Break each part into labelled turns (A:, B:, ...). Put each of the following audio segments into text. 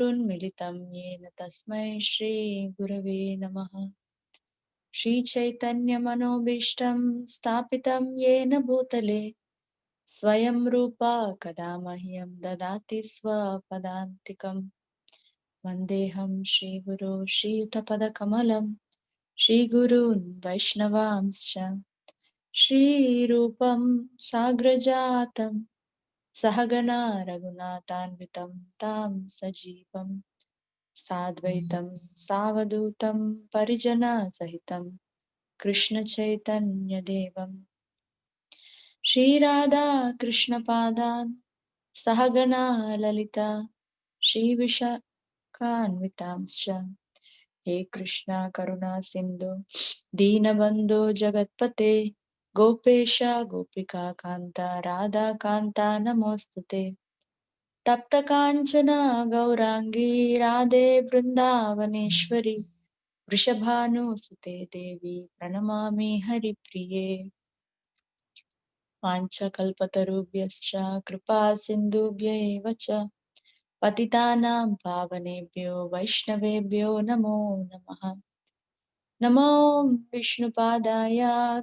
A: चक्षुरुन्मिलितं येन तस्मै श्रीगुरवे नमः। श्रीचैतन्यमनोभीष्टं स्थापितं येन भूतले स्वयं रूपा कदा मह्यं ददाति स्वपदान्तिकम्। वन्देऽहं श्रीगुरो श्रीयुतपदकमलं श्रीगुरून् वैष्णवांश्च श्रीरूपं साग्रजातं सहगणा रघुनाथान्वितं तं सजीवं साद्वैतं सावधूतं परिजनसहितं कृष्णचैतन्यदेवं श्रीराधा कृष्णपादान् सहगणा ललिता श्रीविशाखान्वितांश्च हे कृष्णा करुणा सिन्धु दीनबन्धो जगत्पते गोपेश गोपिका कान्ता राधा कान्ता नमोऽस्तुते। तप्त काञ्चना गौराङ्गी राधे वृन्दावनेश्वरी वृषभानुसुते देवी प्रणमामि हरिप्रिये। वाञ्छकल्पतरुभ्यश्च कृपा सिन्धुभ्य एव च पतितानां पावनेभ्यो वैष्णवेभ्यो नमो नमः। नमो विष्णुपादाय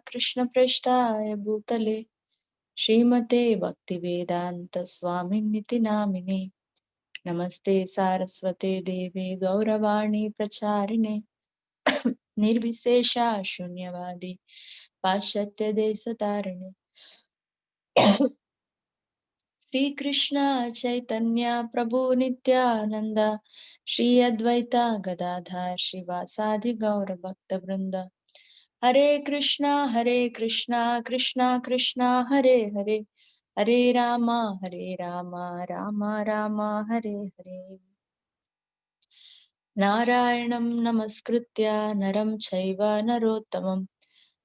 A: कृष्णप्रेष्ठाय भूतले श्रीमते भक्तिवेदान्त स्वामिनिति नामिने। नमस्ते सारस्वते देवे गौरवाणी प्रचारिणे निर्विशेषा शून्यवादी पाश्चात्य देशतारिणे। श्री कृष्ण चैतन्य प्रभु नित्यानंद श्री अद्वैता गदाधर श्रीवासादि गौर भक्त वृंद। हरे कृष्णा कृष्णा कृष्णा हरे हरे, हरे रामा रामा रामा हरे हरे। नारायणं नमस्कृत्य नरं चैव नरोत्तमं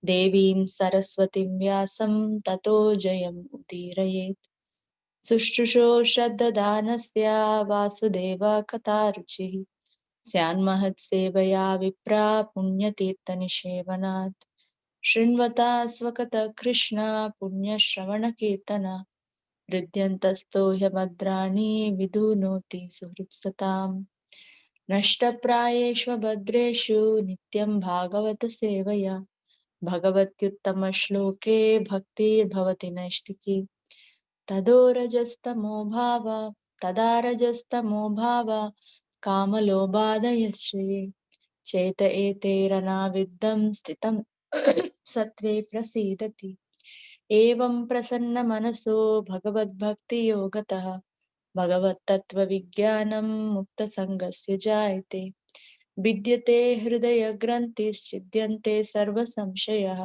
A: देवीं सरस्वतीं व्यासं ततो जयम् उदीरयेत्। सुश्रुषो श्रद्धदानस्य वासुदेव कथारुचिः स्यान्महत्सेवया विप्रा पुण्यतीर्थनिषेवनात्। शृण्वता स्वकतः कृष्ण पुण्यश्रवणकीर्तन हृद्यन्तस्तो ह्यभद्राणि विधुनोति सुहृत्सताम्। नष्टप्रायेष्व भद्रेषु नित्यं भागवत सेवया भगवत्युत्तमश्लोके भक्तिर्भवति नैष्टिकी। तदा रजस्तमो भाव कामलोभादयश्च ये चेत एतैरनाविद्धं स्थितं सत्त्वे प्रसीदति। एवं प्रसन्नमनसो भगवद्भक्तियोगतः भगवत्तत्त्वविज्ञानं मुक्तसङ्गस्य जायते। विद्यते हृदयग्रन्थिश्छिद्यन्ते सर्वसंशयः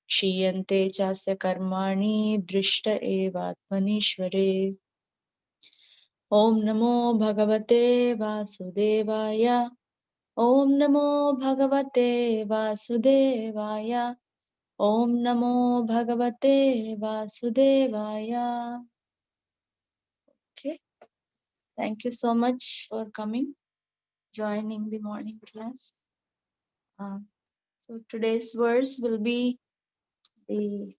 A: क्षीयन्ते चास्य कर्माणि दृष्ट एवात्मनीश्वरे। ॐ नमो भगवते वासुदेवाय, ॐ नमो भगवते वासुदेवाय, ॐ नमो भगवते वासुदेवाय। Okay, thank you so much for coming, joining the morning class. So today's verse will be the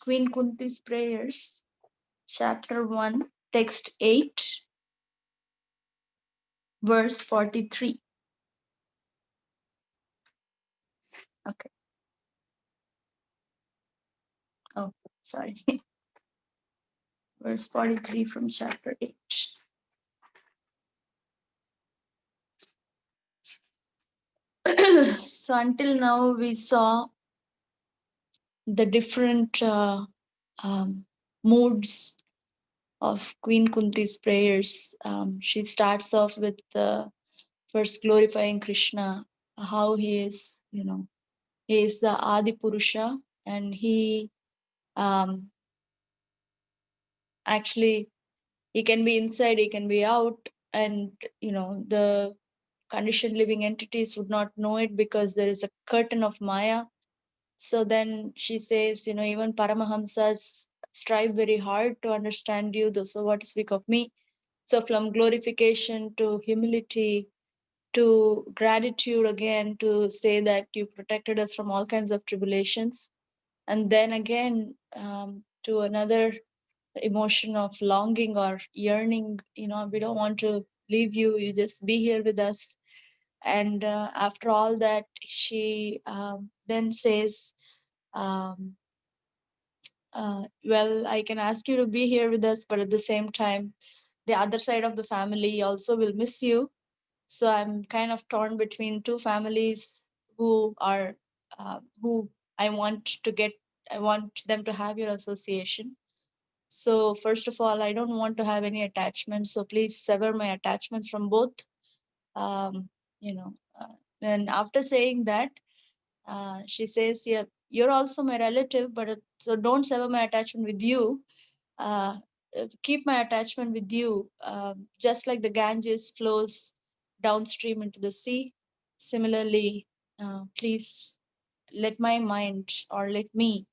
A: Queen Kunti's prayers, chapter 1, text 8, verse 43. Okay. Oh, sorry. Verse 43 from chapter 8. So until now we saw the different moods of Queen Kunti's prayers. She starts off with first glorifying Krishna, how he is, he is the Adi Purusha, and he actually he can be inside, he can be out, and the conditioned living entities would not know it because there is a curtain of Maya. So then she says, even Paramahamsas strive very hard to understand you, so what to speak of me? So from glorification to humility to gratitude again, to say that you protected us from all kinds of tribulations. And then again to another emotion of longing or yearning. We don't want to leave you. You just be here with us. And after all that, she then says, um, well, I can ask you to be here with us, but at the same time, the other side of the family also will miss you. So I'm kind of torn between two families who are who I want to get. I want them to have your association. So first of all, I don't want to have any attachments. So please sever my attachments from both. Um, you know. Then after saying that, she says, "Yeah, you're also my relative, but so don't sever my attachment with you. Uh, keep my attachment with you, just like the Ganges flows downstream into the sea. Similarly, please let my mind or let me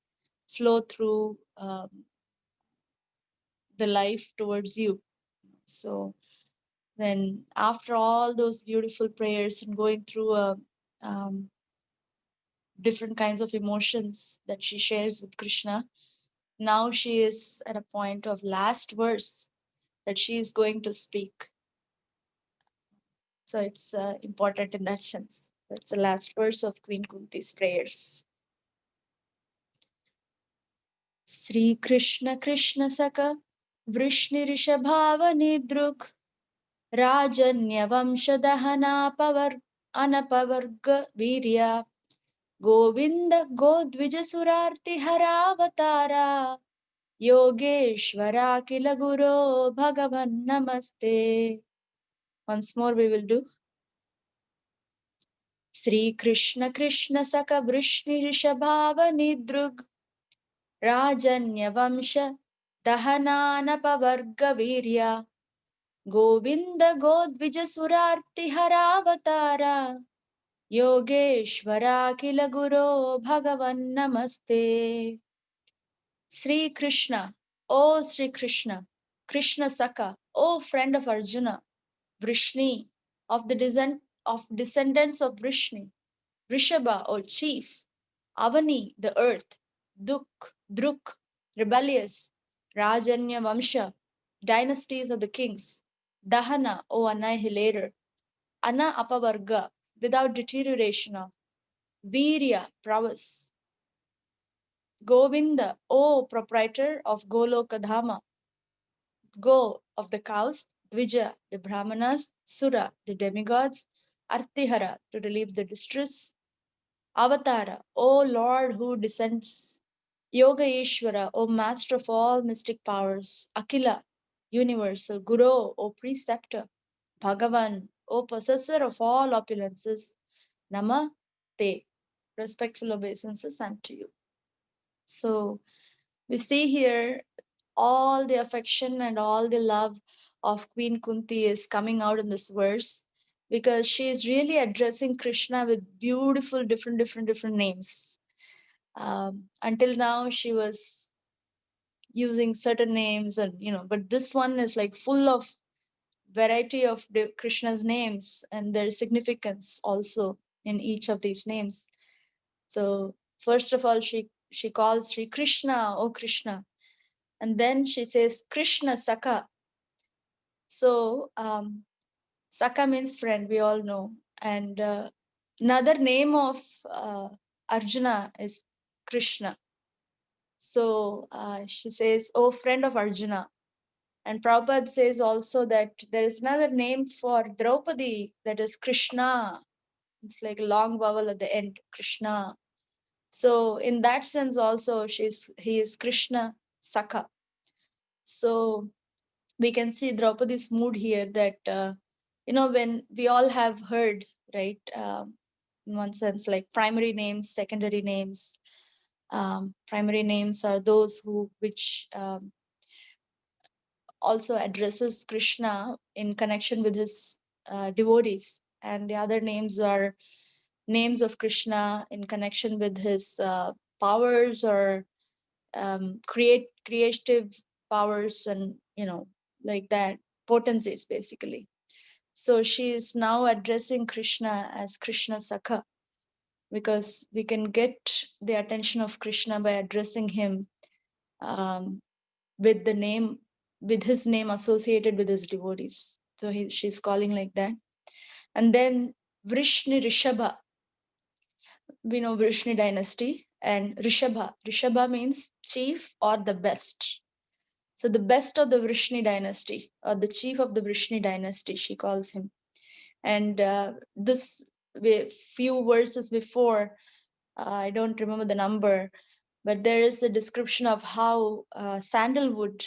A: flow through the life towards you." So then, after all those beautiful prayers and going through um, different kinds of emotions that she shares with Krishna, now she is at a point of last verse that she is going to speak. So it's important in that sense. That's the last verse of Queen Kunti's prayers. Sri Krishna Krishna Saka Vrishni Rishabhava Nidruk Rajanya Vamshadahana Pavar Anapavarga Virya Govinda Godvija Surarti Haravatara Yogeshwara Kila Guru Bhagavan Namaste. Once more we will do. Sri Krishna Krishna Saka Vrishni Rishabhava Nidrug Rajanya Vamsha Dahanana Pavarga Virya Govinda Godvija Surarti Haravatara Yogeshwara Kila Guru Bhagavan Namaste. Sri Krishna, O Sri Krishna, Krishna Saka, O friend of Arjuna, Vrishni, of the descendants of Vrishni, Vrishabha, O chief, Avani, the earth, Duk, Druk, rebellious, Rajanya Vamsha, dynasties of the kings, Dahana, O annihilator, Ana Apavarga, without deterioration of, Virya, prowess, Govinda, O proprietor of Golokadhama, Go of the cows, Dvija, the Brahmanas, Sura, the demigods, Artihara, to relieve the distress, Avatara, O Lord who descends, Yoga Ishvara, O master of all mystic powers, Akila, universal, Guru, O preceptor, Bhagavan, O possessor of all opulences, Nama Te, respectful obeisances unto you. So we see here all the affection and all the love of Queen Kunti is coming out in this verse, because she is really addressing Krishna with beautiful different names. Until now she was using certain names, and but this one is like full of variety of Krishna's names and their significance also in each of these names. So first of all, she calls Sri Krishna, O Krishna, and then she says Krishna Saka. So Saka means friend, we all know. And another name of Arjuna is Krishna. So she says, oh, friend of Arjuna. And Prabhupada says also that there is another name for Draupadi, that is Krishna. It's like a long vowel at the end, Krishna. So in that sense also, he is Krishna Saka. So we can see Draupadi's mood here, that when we all have heard, right, in one sense, like primary names, secondary names. Primary names are those which also addresses Krishna in connection with his devotees, and the other names are names of Krishna in connection with his powers, or creative powers, and like that, potencies basically. So she is now addressing Krishna as Krishna Saka, because we can get the attention of Krishna by addressing him with the name, with his name associated with his devotees. So she's calling like that. And then Vrishni Rishabha, we know Vrishni dynasty, and Rishabha. Rishabha means chief or the best. So the best of the Vrishni dynasty, or the chief of the Vrishni dynasty, she calls him. And this few verses before, I don't remember the number, but there is a description of how sandalwood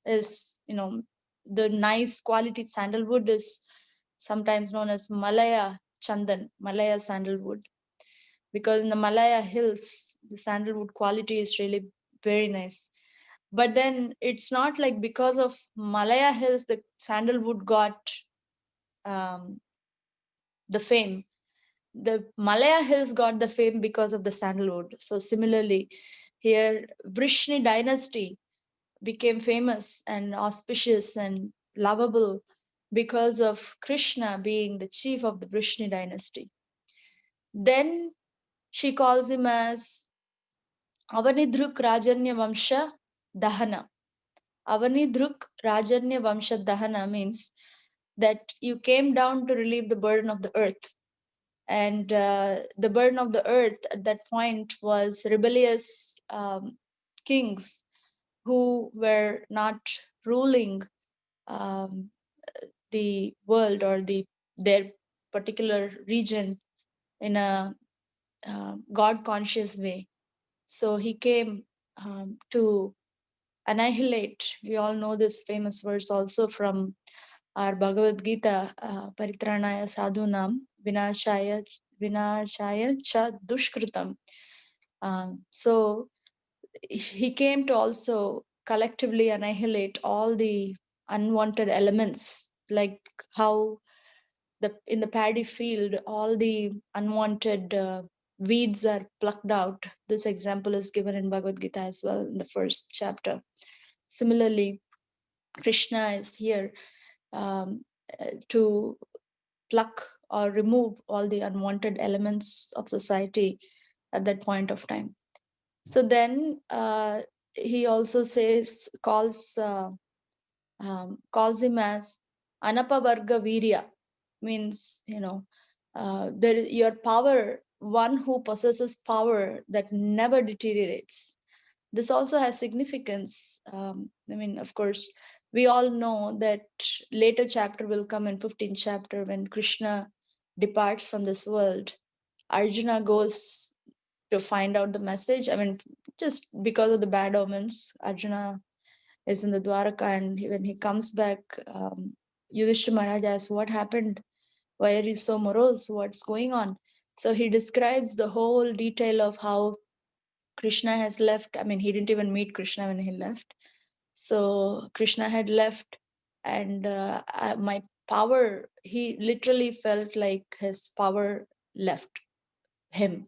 A: is, the nice quality sandalwood is sometimes known as Malaya Chandan, Malaya sandalwood, because in the Malaya hills, the sandalwood quality is really very nice. But then it's not like because of Malaya hills, the sandalwood got the fame. The Malaya hills got the fame because of the sandalwood. So similarly, here Vrishni dynasty became famous and auspicious and lovable because of Krishna being the chief of the Vrishni dynasty. Then she calls him as Avanidruk Rajanya Vamsha Dahana. Avanidruk Rajanya Vamsha Dahana means that you came down to relieve the burden of the earth. And the burden of the earth at that point was rebellious kings who were not ruling um, the world or their particular region in a God conscious way. So he came to annihilate. We all know this famous verse also from our Bhagavad Gita, Paritranaya Sadhunam Vinashaya Cha Dushkritam. So he came to also collectively annihilate all the unwanted elements, like how in the paddy field all the unwanted weeds are plucked out. This example is given in Bhagavad Gita as well in the first chapter. Similarly, Krishna is here to pluck or remove all the unwanted elements of society at that point of time. So then he also calls him as Anapavarga Virya, means, your power, one who possesses power that never deteriorates. This also has significance. Of course, we all know that later chapter will come in 15th chapter when Krishna departs from this world. Arjuna goes to find out the message. Just because of the bad omens, Arjuna is in the Dwaraka, and when he comes back, Yudhishthira Maharaj asks, "What happened? Why are you so morose? What's going on?" So he describes the whole detail of how Krishna has left. He didn't even meet Krishna when he left. So Krishna had left, and my power, he literally felt like his power left him.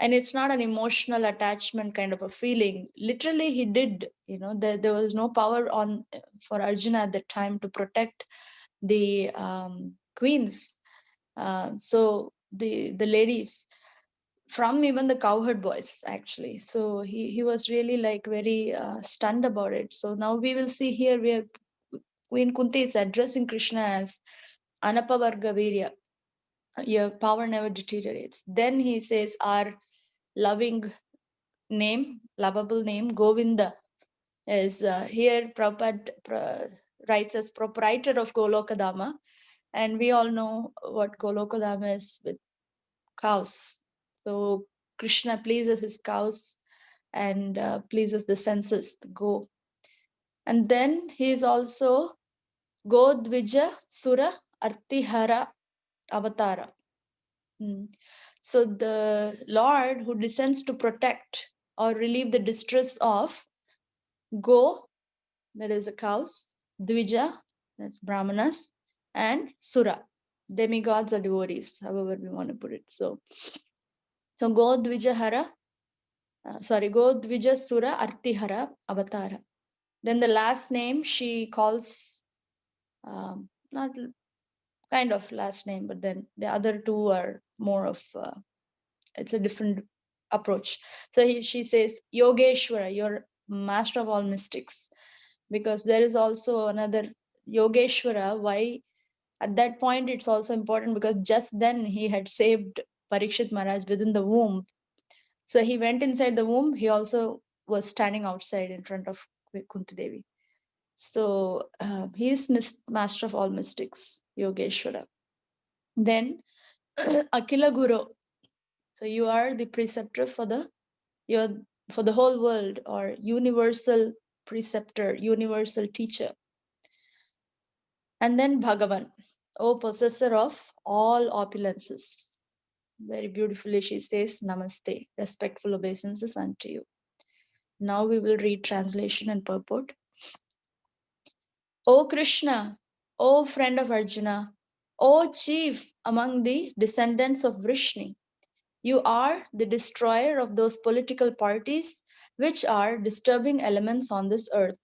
A: And it's not an emotional attachment kind of a feeling. Literally, he did, there was no power on for Arjuna at the time to protect the queens. So the ladies, from even the cowherd boys, actually. So he was really like very stunned about it. So now we will see here where Queen Kunti is addressing Krishna as Anapavarga Virya. Your power never deteriorates. Then he says, our loving name, lovable name, Govinda, is here Prabhupada writes as proprietor of Golokadama. And we all know what Golokadama is with cows. So Krishna pleases his cows and pleases the senses, the go. And then he is also Godvija Sura Artihara Avatara. So the Lord who descends to protect or relieve the distress of Go, that is the cows, Dvija, that's Brahmanas, and Sura, demigods or devotees, however we want to put it. So Go Dvija Go Dvija Sura Artihara Avatara. Then the last name she calls, not kind of last name, but then the other two are more of, it's a different approach. So she says, Yogeshwara, your master of all mystics, because there is also another Yogeshwara. Why at that point it's also important, because just then he had saved Parikshit Maharaj within the womb. So he went inside the womb. He also was standing outside in front of Kunti Devi. So he is master of all mystics, Yogeshwara. Then Akila Guru. So you are the preceptor for the whole world, or universal preceptor, universal teacher. And then Bhagavan, O possessor of all opulences. Very beautifully she says, Namaste, respectful obeisances unto you. Now we will read translation and purport. O Krishna, O friend of Arjuna, O chief among the descendants of Vrishni, you are the destroyer of those political parties which are disturbing elements on this earth.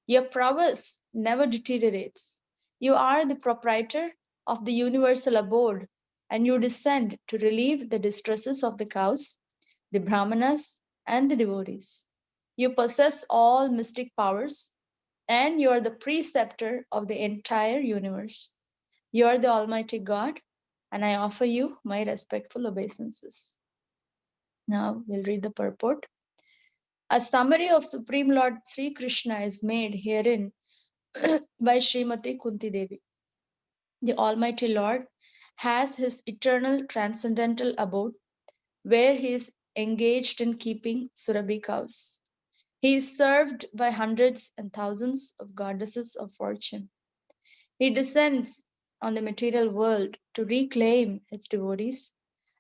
A: Your prowess never deteriorates. You are the proprietor of the universal abode, and you descend to relieve the distresses of the cows, the brahmanas, and the devotees. You possess all mystic powers, and you are the preceptor of the entire universe. You are the Almighty God, and I offer you my respectful obeisances. Now we'll read the purport. A summary of Supreme Lord Sri Krishna is made herein by Srimati Kunti Devi. The Almighty Lord has his eternal transcendental abode, where he is engaged in keeping Surabhi cows. He is served by hundreds and thousands of goddesses of fortune. He descends on the material world to reclaim its devotees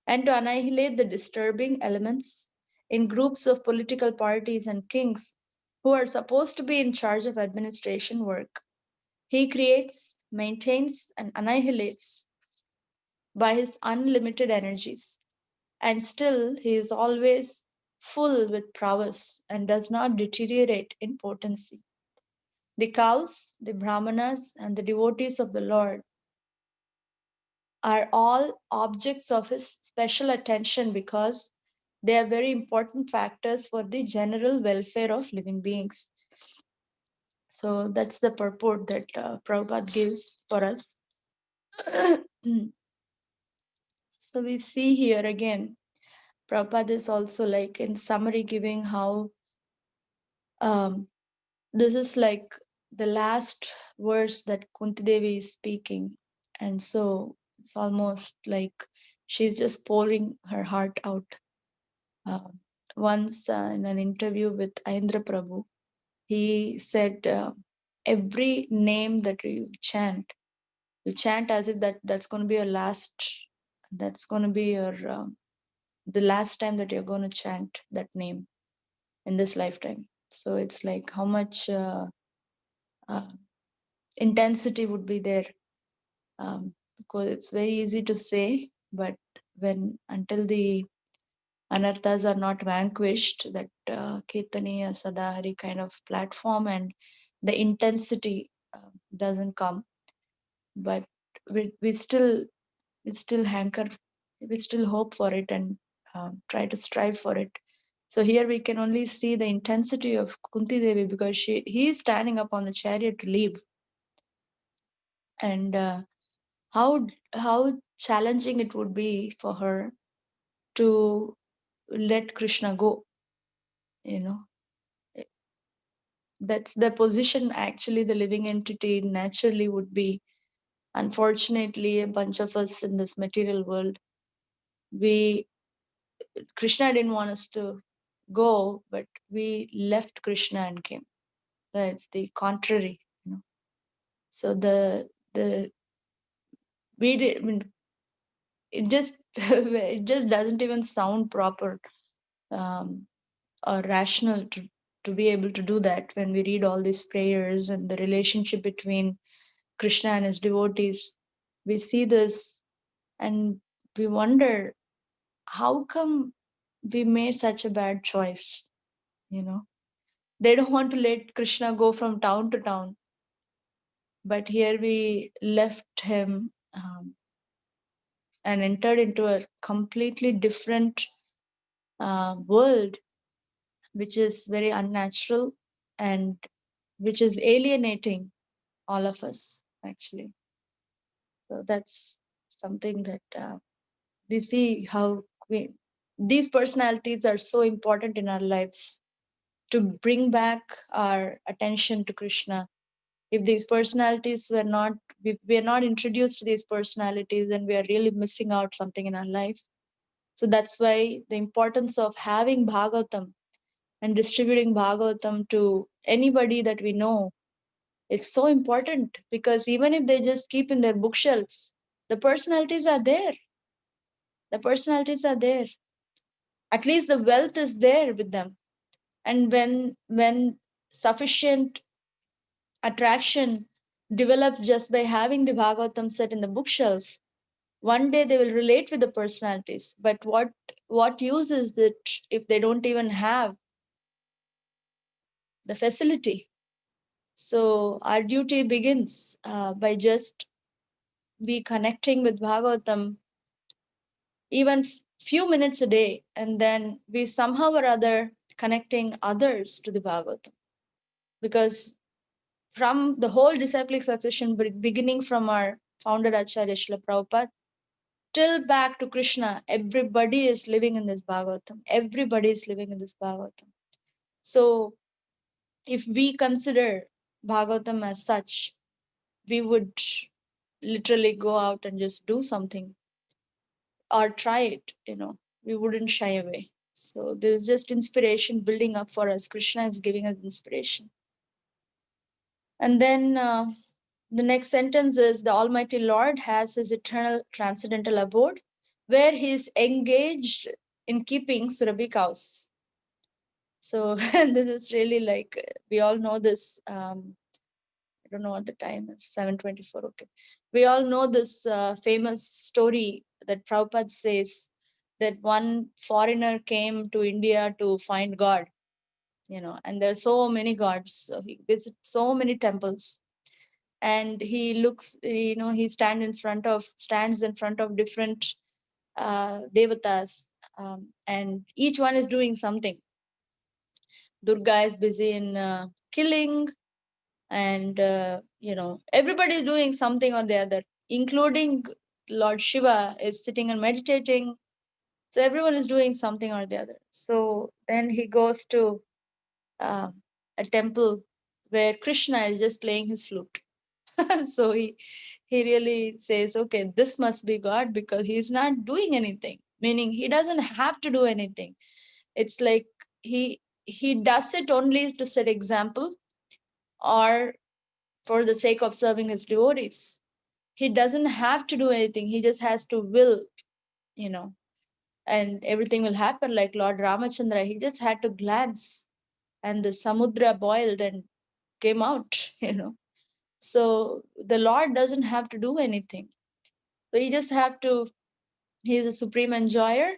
A: and to annihilate the disturbing elements in groups of political parties and kings who are supposed to be in charge of administration work. He creates, maintains, and annihilates by his unlimited energies, and still he is always full with prowess and does not deteriorate in potency. The cows, the brahmanas, and the devotees of the Lord are all objects of his special attention because they are very important factors for the general welfare of living beings. So that's the purport that Prabhupada gives for us. So we see here again, Prabhupada is also like in summary giving how this is like the last verse that Kunti Devi is speaking. And so it's almost like she's just pouring her heart out. Once in an interview with Aindra Prabhu, he said, every name that you chant as if that's going to be your last, that's going to be your the last time that you're going to chant that name in this lifetime. So it's like how much uh, intensity would be there, because it's very easy to say, but when until the anarthas are not vanquished, that Kirtaniya Sadahari kind of platform, and the intensity doesn't come. But we still hanker, we still hope for it and try to strive for it. So here we can only see the intensity of Kunti Devi, because he is standing up on the chariot to leave, and how challenging it would be for her to let Krishna go. You know, that's the position actually the living entity naturally would be. Unfortunately, a bunch of us in this material world, we Krishna didn't want us to go, but we left Krishna and came. So it's the contrary, you know. So the we did, I mean, it just it just doesn't even sound proper, um, or rational to be able to do that when we read all these prayers and the relationship between Krishna and his devotees. We see this and we wonder, how come we made such a bad choice? You know, they don't want to let Krishna go from town to town, but here we left him, and entered into a completely different world, which is very unnatural and which is alienating all of us, actually. So that's something that we see how these personalities are so important in our lives to bring back our attention to Krishna. If these personalities were not, we are not introduced to these personalities, then we are really missing out something in our life. So that's why the importance of having Bhagavatam and distributing Bhagavatam to anybody that we know, it's so important, because even if they just keep in their bookshelves, the personalities are there. The personalities are there. At least the wealth is there with them. And when sufficient attraction develops just by having the Bhagavatam set in the bookshelf, one day they will relate with the personalities. But what use is it if they don't even have the facility? So our duty begins by just be connecting with Bhagavatam even few minutes a day, and then we somehow or other connecting others to the Bhagavatam. Because from the whole disciplic succession, beginning from our founder Acharya Srila Prabhupada till back to Krishna, everybody is living in this Bhagavatam. Everybody is living in this Bhagavatam. So if we consider Bhagavatam as such, we would literally go out and just do something or try it, we wouldn't shy away. So there's just inspiration building up for us. Krishna is giving us inspiration. And then the next sentence is, the Almighty Lord has his eternal transcendental abode where he is engaged in keeping Surabhi cows. So this is really like, we all know this. I don't know what the time is, 7:24. Okay. We all know this famous story that Prabhupada says that one foreigner came to India to find God, and there are so many gods. So he visits so many temples, and he looks, he stands in front of different devatas, and each one is doing something. Durga is busy in killing, and everybody is doing something or the other, including Lord Shiva is sitting and meditating. So everyone is doing something or the other. So then he goes to uh, a temple where Krishna is just playing his flute. So he really says, okay, this must be God, because he's not doing anything, meaning he doesn't have to do anything. It's like he does it only to set example, or for the sake of serving his devotees. He doesn't have to do anything. He just has to will, you know, and everything will happen. Like Lord Ramachandra, he just had to glance, and the Samudra boiled and came out. So the Lord doesn't have to do anything. So he just have to, he is a supreme enjoyer,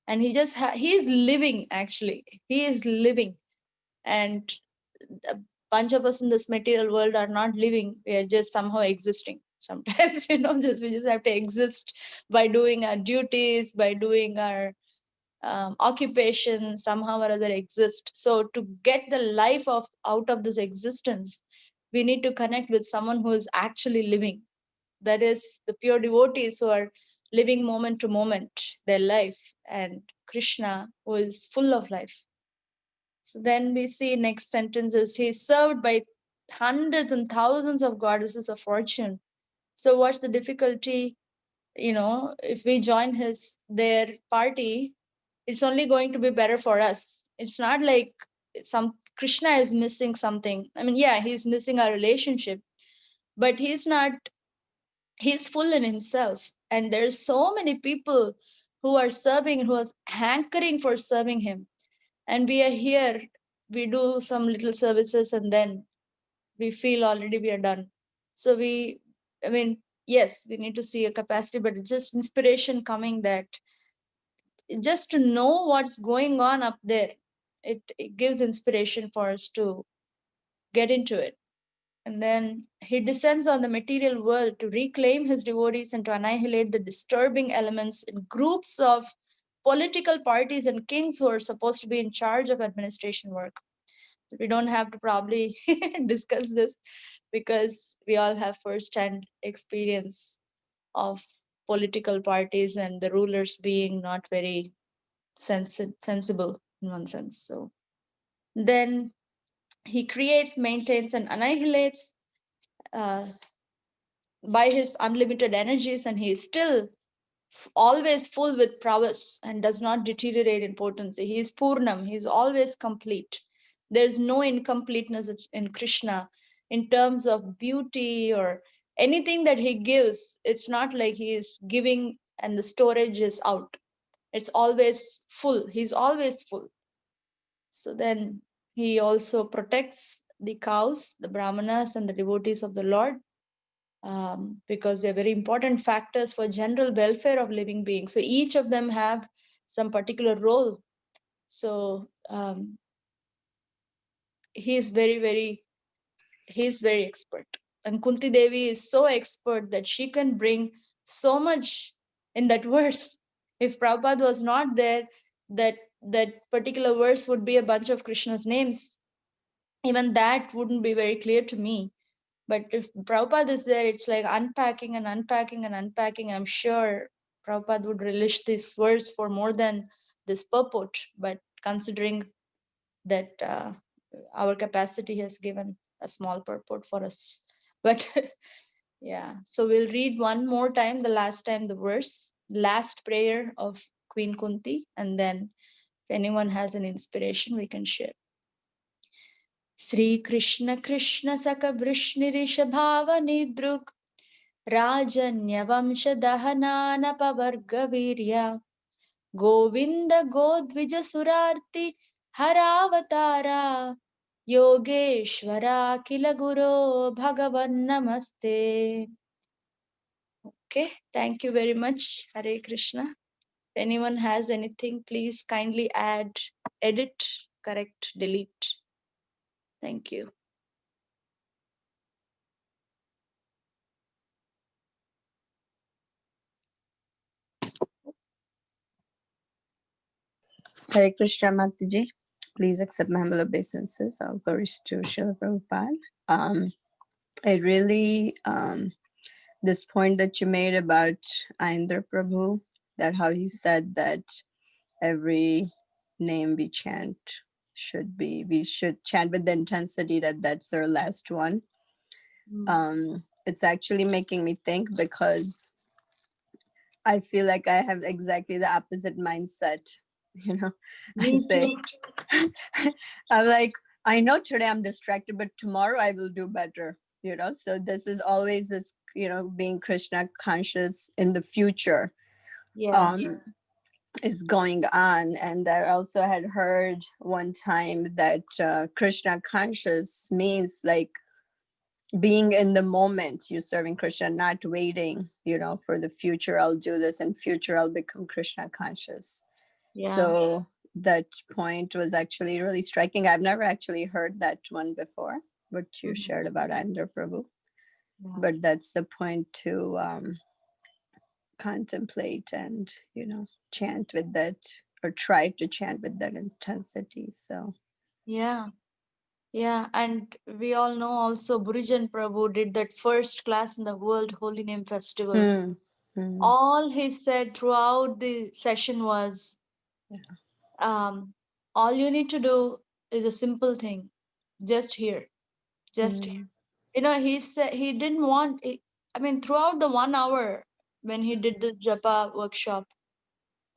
A: and he is living, actually. He is living. And a bunch of us in this material world are not living. We are just somehow existing sometimes. We just have to exist by doing our duties, by doing our occupation, somehow or other exist. So to get the life of out of this existence, we need to connect with someone who is actually living. That is the pure devotees who are living moment to moment their life, and Krishna, who is full of life. So then we see next sentences, he is served by hundreds and thousands of goddesses of fortune. So what's the difficulty? If we join their party, it's only going to be better for us. It's not like some Krishna is missing something. I mean, yeah, he's missing our relationship, but he's not, he's full in himself. And there's so many people who are serving, who are hankering for serving him. And we are here, we do some little services, and then we feel already we are done. So I mean, yes, we need to see a capacity, but it's just inspiration coming, that just to know what's going on up there, it gives inspiration for us to get into it. And then he descends on the material world to reclaim his devotees and to annihilate the disturbing elements in groups of political parties and kings who are supposed to be in charge of administration work. We don't have to probably discuss this because we all have first-hand experience of political parties and the rulers being not very sensible in one sense. So then he creates, maintains, and annihilates uh, by his unlimited energies, and he is still always full with prowess and does not deteriorate in potency. He is Purnam, he is always complete. There's no incompleteness in Krishna in terms of beauty or anything that he gives. It's not like he is giving and the storage is out. It's always full. He's always full. So then he also protects the cows, the brahmanas, and the devotees of the Lord, because they're very important factors for general welfare of living beings. So each of them have some particular role. So he's very expert. And Kunti Devi is so expert that she can bring so much in that verse. If Prabhupada was not there, that particular verse would be a bunch of Krishna's names. Even that wouldn't be very clear to me. But if Prabhupada is there, it's like unpacking and unpacking and unpacking. I'm sure Prabhupada would relish this verse for more than this purport. But considering that our capacity has given a small purport for us. But yeah, so we'll read one more time, the last time the verse, last prayer of Queen Kunti, and then if anyone has an inspiration, we can share. Sri Krishna Krishna Saka Vrishnirishabhava Nidruk Rajanyavamsha Dahanana Pavarga Virya Govinda Godvija Surarti Haravatara Yogeshwara Kila Guru Bhagavan Namaste. Okay, thank you very much. Hare Krishna. If anyone has anything, please kindly add, edit, correct, delete. Thank you.
B: Hare Krishna Mataji. Please accept my humble obeisances. All glories to Srila Prabhupada. I really, this point that you made about Aindra Prabhu, that how he said that every name we chant we should chant with the intensity that that's our last one. It's actually making me think because I feel like I have exactly the opposite mindset. I say, I'm like, I know today I'm distracted, but tomorrow I will do better. So this is always this, being Krishna conscious in the future.
A: Yeah.
B: Is going on. And I also had heard one time that Krishna conscious means like being in the moment. You're serving Krishna, not waiting, for the future I'll do this, and future I'll become Krishna conscious. Yeah. So that point was actually really striking. I've never actually heard that one before, what you shared about Andhra Prabhu. Yeah. But that's the point to contemplate and chant with that, or try to chant with that intensity. So
A: yeah, and we all know also Burijan Prabhu did that first class in the World Holy Name Festival. All he said throughout the session was, all you need to do is a simple thing, just hear. Hear. He said he didn't want. Throughout the 1 hour when he did this japa workshop,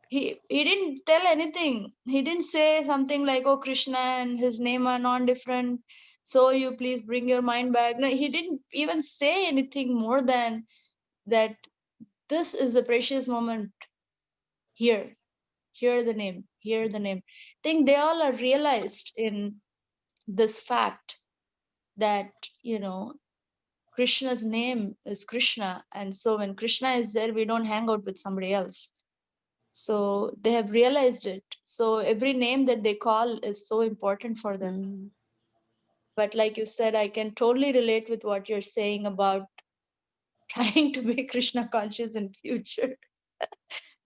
A: he didn't tell anything. He didn't say something like, oh, Krishna and his name are non-different, so you please bring your mind back. No, he didn't even say anything more than that. This is a precious moment. Hear the name, hear the name. I think they all are realized in this fact that Krishna's name is Krishna, and so when Krishna is there, we don't hang out with somebody else. So they have realized it. So every name that they call is so important for them. But like you said, I can totally relate with what you're saying about trying to be Krishna conscious in future.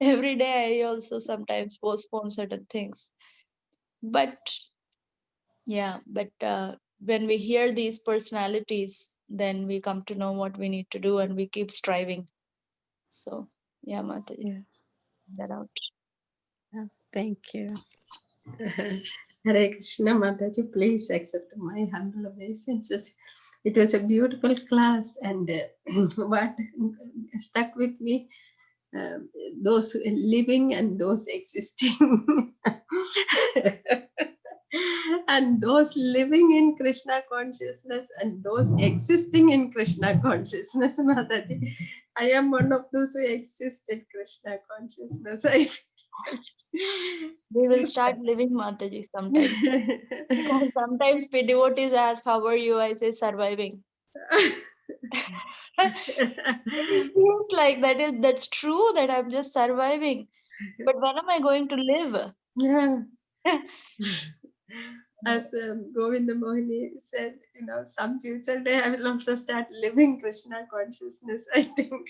A: Every day I also sometimes postpone certain things. But yeah, but when we hear these personalities, then we come to know what we need to do and we keep striving. So yeah, Mataji,
B: Yeah.
A: that out.
B: Yeah. Thank you.
C: Hare Krishna Mataji, please accept my humble obeisances. It was a beautiful class, and what stuck with me, uh, those living and those existing, and those living in Krishna consciousness and those existing in Krishna consciousness. Mataji, I am one of those who exist in Krishna consciousness.
A: We will start living, Mataji, sometime. Because sometimes devotees ask, "How are you?" I say, "Surviving." It feels like that's true that I'm just surviving. But when am I going to live?
C: Yeah. As Govinda Mohini said, some future day I will also start living Krishna consciousness, I think.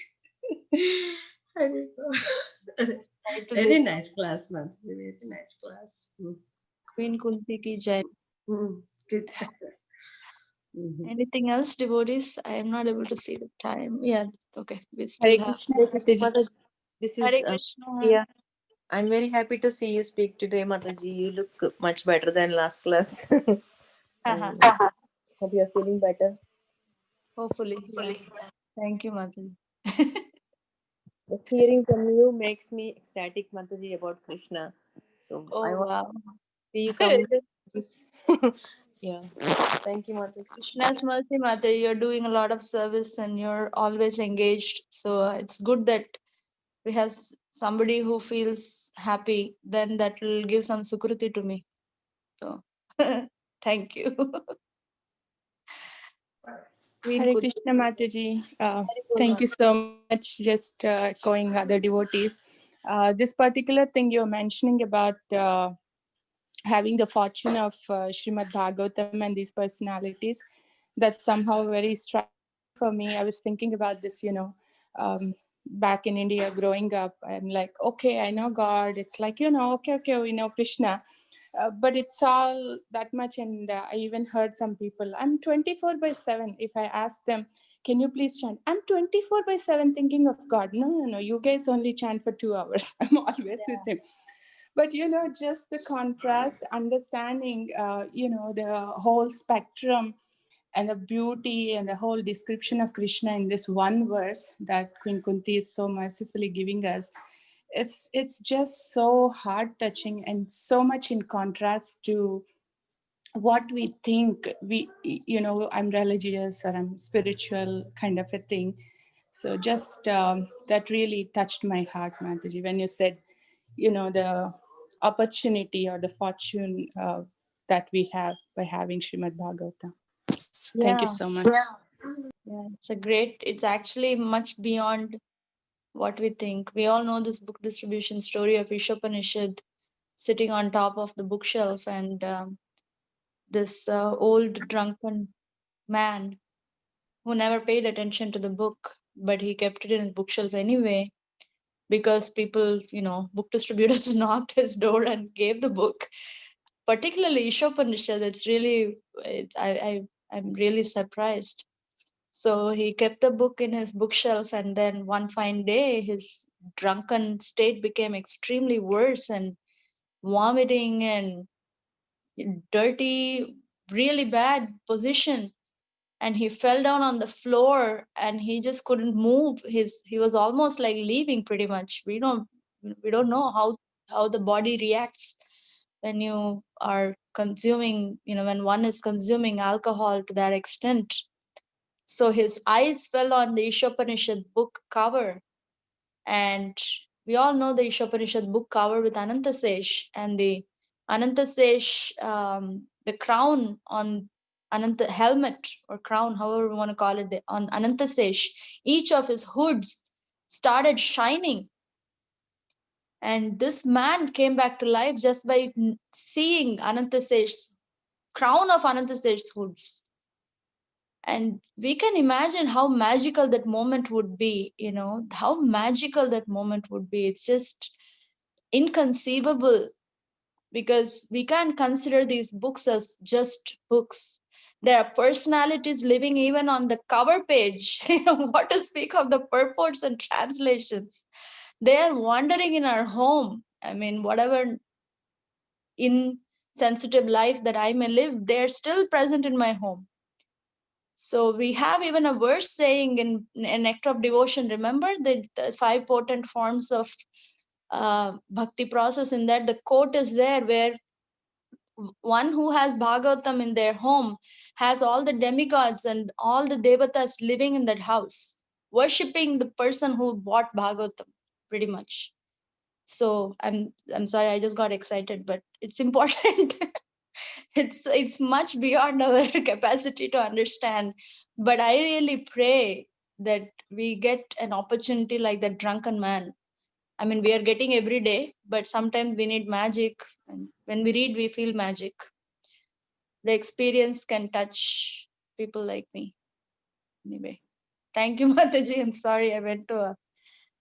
C: Hari Krishna.
A: Try to live.
C: Very nice class, ma'am. Very nice class.
A: Queen Kunti ki jai.
C: Good. Mhm.
A: Anything else, devotees? I am not able to see the time. Yeah, okay. We still
B: Hare
A: have.
B: Krishna,
D: Hare Krishna
B: Mataji.
D: Mataji. This
A: Hare
D: is
A: Krishna.
D: yeah. I'm very happy to see you speak today, Mataji. You look much better than last class.
A: Haha.
D: And hope you're feeling better.
A: Hopefully, yeah. Thank you, Mataji.
D: Just hearing from you makes me ecstatic, Mataji, about Krishna. So I
A: Oh,
D: want
A: wow.
D: to see you come. This. Yeah. Thank you, Mataji.
A: Krishna's mercy, Mataji. You're doing a lot of service and you're always engaged. So it's good that we have somebody who feels happy. Then that will give some sukriti to me. So thank you. Queen
B: Hare
A: Kunti.
B: Krishna, Mataji.
A: Very good,
B: Thank you
A: Mataji.
B: so much. Just echoing other devotees. This particular thing you're mentioning about having the fortune of Srimad Bhagavatam and these personalities, that somehow very striking for me. I was thinking about this, back in India growing up. I'm like, okay, I know God. It's like, okay, we know Krishna. But it's all that much. And I even heard some people, I'm 24 by 7. If I ask them, can you please chant? I'm 24 by 7 thinking of God. No. You guys only chant for 2 hours. I'm always with Him. But just the contrast, understanding the whole spectrum and the beauty and the whole description of Krishna in this one verse that Queen Kunti is so mercifully giving us. It's just so heart touching and so much in contrast to what we think. I'm religious or I'm spiritual kind of a thing. So just that really touched my heart, Mataji, when you said, the opportunity or the fortune that we have by having Srimad Bhagavatam. Thank you
A: Yeah,
B: so much.
A: yeah. It's actually much beyond what we think. We all know this book distribution story of Ishopanishad sitting on top of the bookshelf, and this old drunken man who never paid attention to the book, but he kept it in his bookshelf anyway because people, book distributors knocked his door and gave the book. Particularly Ishopanishad, it's really, I'm really surprised. So he kept the book in his bookshelf, and then one fine day, his drunken state became extremely worse and vomiting and dirty, really bad position. And he fell down on the floor and he just couldn't move. He was almost like leaving pretty much. We don't know how the body reacts when you are consuming, when one is consuming alcohol to that extent. So his eyes fell on the Ishopanishad book cover, and we all know the Ishopanishad book cover with Anantasesh, and the Anantasesh, the crown on Ananta helmet or crown, however we want to call it, on Anantasesh, each of his hoods started shining. And this man came back to life just by seeing Anantasesh's crown of Anantasesh's hoods. And we can imagine how magical that moment would be, how magical that moment would be. It's just inconceivable, because we can't consider these books as just books. There are personalities living even on the cover page. What to speak of the purports and translations? They are wandering in our home. I mean, whatever insensitive life that I may live, they're still present in my home. So we have even a verse saying in Nectar of Devotion, remember the 5 potent forms of bhakti process. In that, the quote is there where one who has Bhagavatam in their home has all the demigods and all the devatas living in that house, worshipping the person who bought Bhagavatam, pretty much. So I'm sorry, I just got excited, but it's important. It's much beyond our capacity to understand. But I really pray that we get an opportunity like that drunken man. I mean, we are getting every day, but sometimes we need magic. And when we read, we feel magic. The experience can touch people like me. Anyway, thank you, Mataji. I'm sorry I went to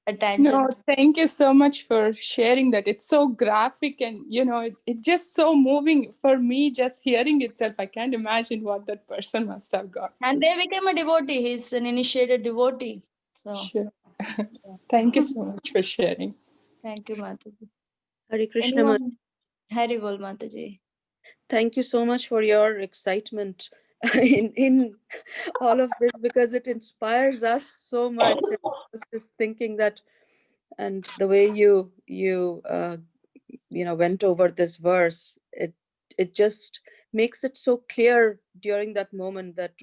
A: a tangent.
E: No, thank you so much for sharing that. It's so graphic and, it's just so moving for me just hearing itself. I can't imagine what that person must have got.
A: And they became a devotee. He's an initiated devotee. So
E: Sure. Thank you so much for sharing.
A: thank you, Mataji.
D: Hare Krishna.
A: Anyone? Hari Bol, Mataji.
D: Thank you so much for your excitement in all of this, because it inspires us so much. I was just thinking that, and the way you went over this verse, it just makes it so clear during that moment that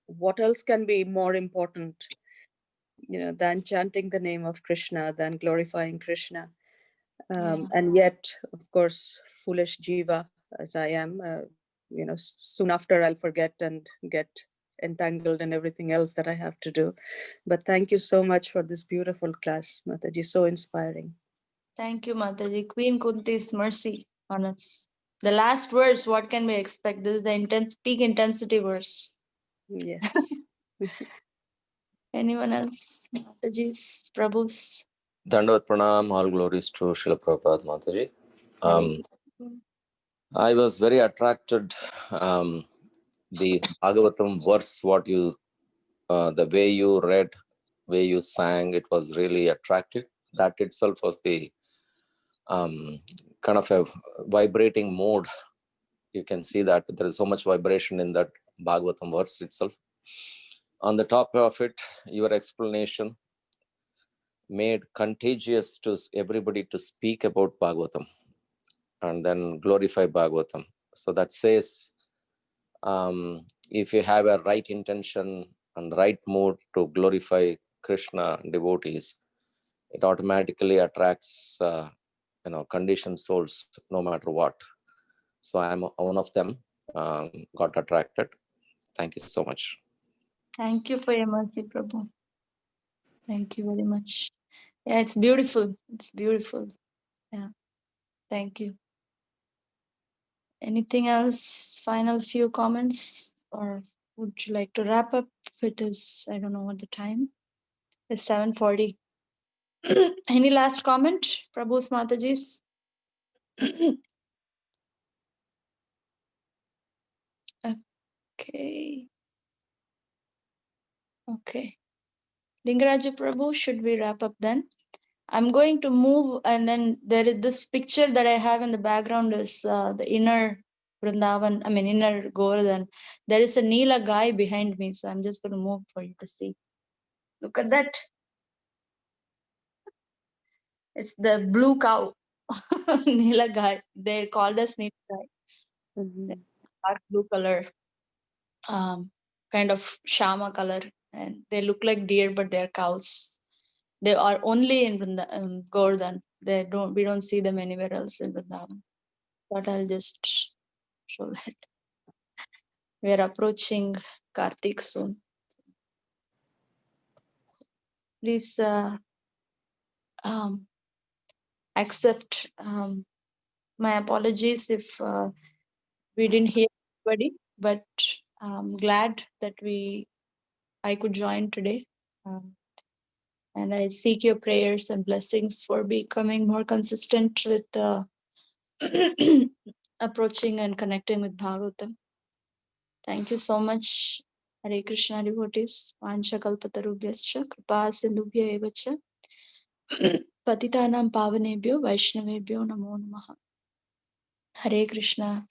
D: what else can be more important than chanting the name of Krishna, than glorifying Krishna. And yet, of course, foolish jiva as I am, soon after I'll forget and get entangled in everything else that I have to do. But thank you so much for this beautiful class, Mataji. So inspiring.
A: Thank you, Mataji. Queen Kunti's mercy on us. The last verse, what can we expect? This is the peak intensity verse.
D: Yes.
A: Anyone else? Mataji's, Prabhu's?
F: Dandavat Pranam, all glories to Srila Prabhupada Mataji. I was very attracted, the Bhagavatam verse, what you, the way you read, way you sang, it was really attractive. That itself was the kind of a vibrating mode. You can see that there is so much vibration in that Bhagavatam verse itself. On the top of it, your explanation made contagious to everybody to speak about Bhagavatam and then glorify Bhagavatam. So that says, if you have a right intention and right mood to glorify Krishna and devotees, it automatically attracts, conditioned souls, no matter what. So I'm one of them, got attracted. Thank you so much.
A: Thank you for your mercy, Prabhu. Thank you very much. Yeah, it's beautiful. It's beautiful. Yeah. Thank you. Anything else? Final few comments? Or would you like to wrap up? It is, I don't know what the time. It's 7:40. Any last comment, Prabhu's Mataji's? Okay. Okay. Lingaraja Prabhu, should we wrap up then? I'm going to move, and then there is this picture that I have in the background is the inner Vrindavan, inner Govardhan. There is a Neela guy behind me, so I'm just going to move for you to see. Look at that. It's the blue cow. Neela guy. They're called as Neela guy. Dark blue color, kind of shama color, and they look like deer, but they're cows. They are only in Govardhan. We don't see them anywhere else in Vrindavan. But I'll just show that. We are approaching Kartik soon. Please accept my apologies if we didn't hear anybody, but I'm glad that I could join today. And I seek your prayers and blessings for becoming more consistent with approaching and connecting with Bhagavatam. Thank you so much, Hare Krishna devotees. Vancha kalpatarubhyascha kripa sindhubhya eva cha patitanam pavanebhyo vaishnavebhyo namo namaha. Hare Krishna.